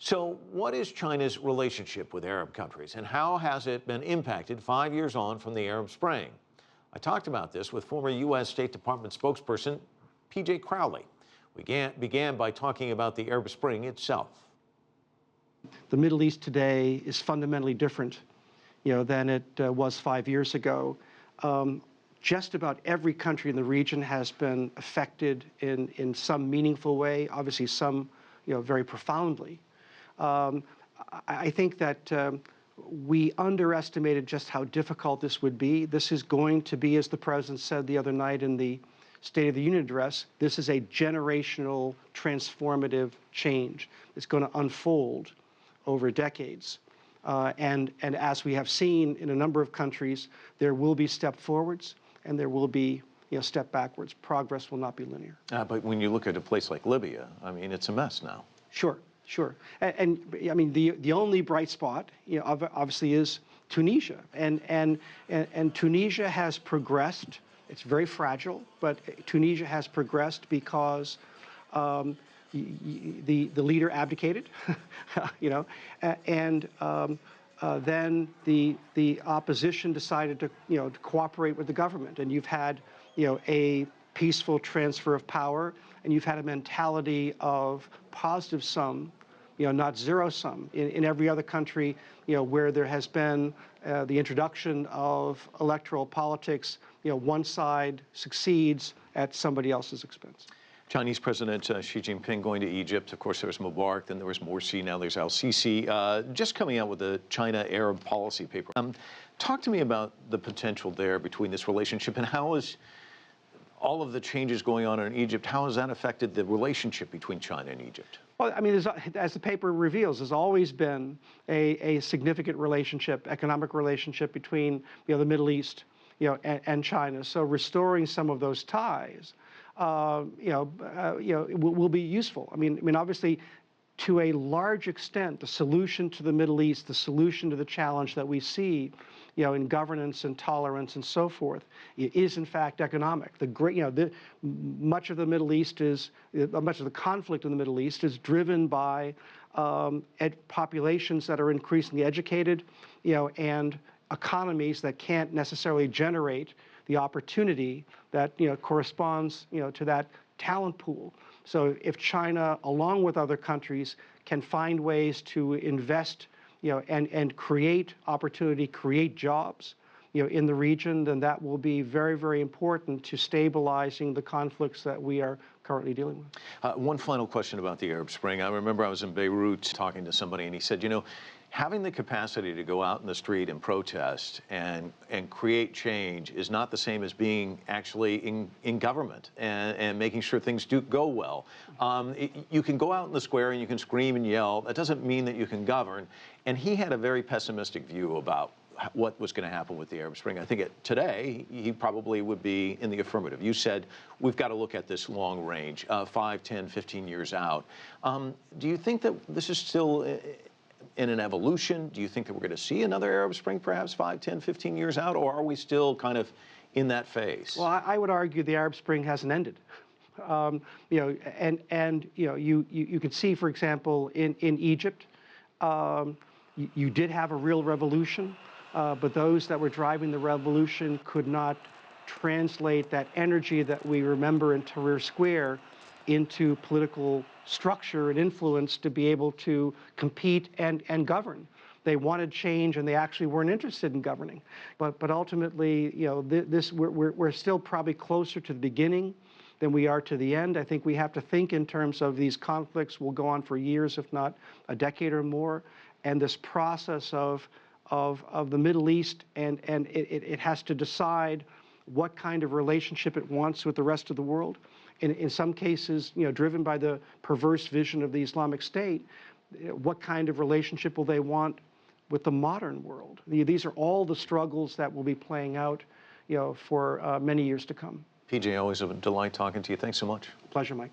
So what is China's relationship with Arab countries, and how has it been impacted 5 years on from the Arab Spring? I talked about this with former U.S. State Department spokesperson PJ Crowley. We began by talking about the Arab Spring itself. The Middle East today is fundamentally different, than it was 5 years ago. Just about every country in the region has been affected in some meaningful way, obviously some, very profoundly. I think that we underestimated just how difficult this would be. This is going to be, as the President said the other night in the State of the Union address, this is a generational transformative change. It's going to unfold over decades. And as we have seen in a number of countries, there will be step forwards and there will be step backwards. Progress will not be linear. But when you look at a place like Libya, I mean, it's a mess now. Sure. And I mean, the only bright spot, obviously is Tunisia. And Tunisia has progressed. It's very fragile, but Tunisia has progressed because the leader abdicated, and then the opposition decided to cooperate with the government, and you've had a peaceful transfer of power, and you've had a mentality of positive sum, not zero sum. In every other country, where there has been the introduction of electoral politics, one side succeeds at somebody else's expense. Chinese President Xi Jinping going to Egypt. Of course, there was Mubarak, then there was Morsi, now there's al-Sisi, just coming out with the China-Arab policy paper. Talk to me about the potential there between this relationship, and how is all of the changes going on in Egypt, how has that affected the relationship between China and Egypt? Well, I mean, as the paper reveals, there's always been a significant relationship, economic relationship between the Middle East and China. So restoring some of those ties will be useful. I mean, obviously, to a large extent, the solution to the Middle East, the solution to the challenge that we see, in governance and tolerance and so forth, is in fact economic. Much of the Middle East much of the conflict in the Middle East is driven by populations that are increasingly educated, and economies that can't necessarily generate the opportunity that corresponds to that talent pool. So if China, along with other countries, can find ways to invest and create opportunity, create jobs in the region, then that will be very, very important to stabilizing the conflicts that we are currently dealing with. One final question about the Arab Spring. I remember I was in Beirut talking to somebody, and he said, having the capacity to go out in the street and protest and create change is not the same as being actually in government and making sure things do go well. You can go out in the square and you can scream and yell. That doesn't mean that you can govern. And he had a very pessimistic view about what was going to happen with the Arab Spring. I think today he probably would be in the affirmative. You said we've got to look at this long range, 5, 10, 15 years out. Do you think that this is still in an evolution? Do you think that we're going to see another Arab Spring perhaps 5, 10, 15 years out, or are we still kind of in that phase? Well, I would argue the Arab Spring hasn't ended. You could see, for example, in Egypt, you did have a real revolution, but those that were driving the revolution could not translate that energy that we remember in Tahrir Square into political structure and influence to be able to compete and govern. They wanted change, and they actually weren't interested in governing. But ultimately, we're still probably closer to the beginning than we are to the end. I think we have to think in terms of these conflicts will go on for years, if not a decade or more, and this process of the Middle East, and it has to decide what kind of relationship it wants with the rest of the world. In some cases, driven by the perverse vision of the Islamic State, what kind of relationship will they want with the modern world? These are all the struggles that will be playing out, for many years to come. PJ, always a delight talking to you. Thanks so much. Pleasure, Mike.